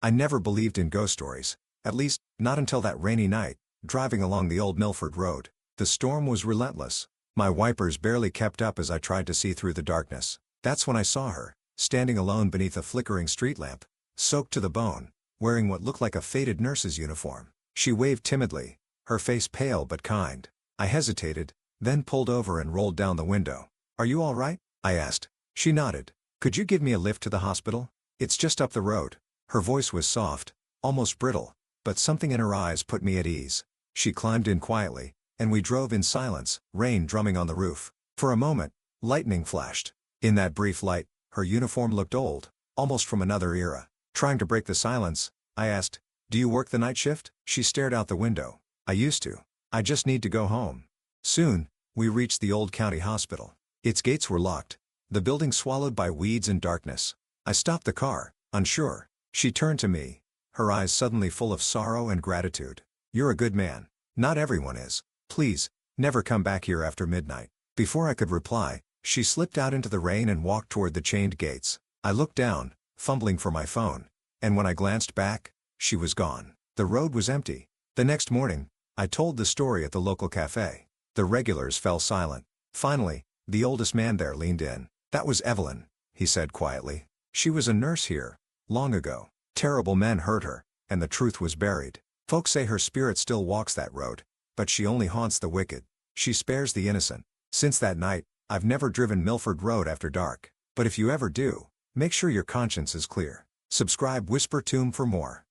I never believed in ghost stories, at least, not until that rainy night, driving along the old Millford Road. The storm was relentless. My wipers barely kept up as I tried to see through the darkness. That's when I saw her, standing alone beneath a flickering street lamp, soaked to the bone, wearing what looked like a faded nurse's uniform. She waved timidly, her face pale but kind. I hesitated, then pulled over and rolled down the window. "Are you all right?" I asked. She nodded. "Could you give me a lift to the hospital? It's just up the road." Her voice was soft, almost brittle, but something in her eyes put me at ease. She climbed in quietly, and we drove in silence, rain drumming on the roof. For a moment, lightning flashed. In that brief light, her uniform looked old, almost from another era. Trying to break the silence, I asked, "Do you work the night shift?" She stared out the window. "I used to. I just need to go home." Soon, we reached the old county hospital. Its gates were locked, the building swallowed by weeds and darkness. I stopped the car, unsure. She turned to me, her eyes suddenly full of sorrow and gratitude. "You're a good man. Not everyone is. Please, never come back here after midnight." Before I could reply, she slipped out into the rain and walked toward the chained gates. I looked down, fumbling for my phone, and when I glanced back, she was gone. The road was empty. The next morning, I told the story at the local café. The regulars fell silent. Finally, the oldest man there leaned in. "That was Evelyn," he said quietly. "She was a nurse here, long ago. Terrible men hurt her, and the truth was buried. Folks say her spirit still walks that road, but she only haunts the wicked. She spares the innocent." Since that night, I've never driven Millford Road after dark. But if you ever do, make sure your conscience is clear. Subscribe Whisper Tomb for more.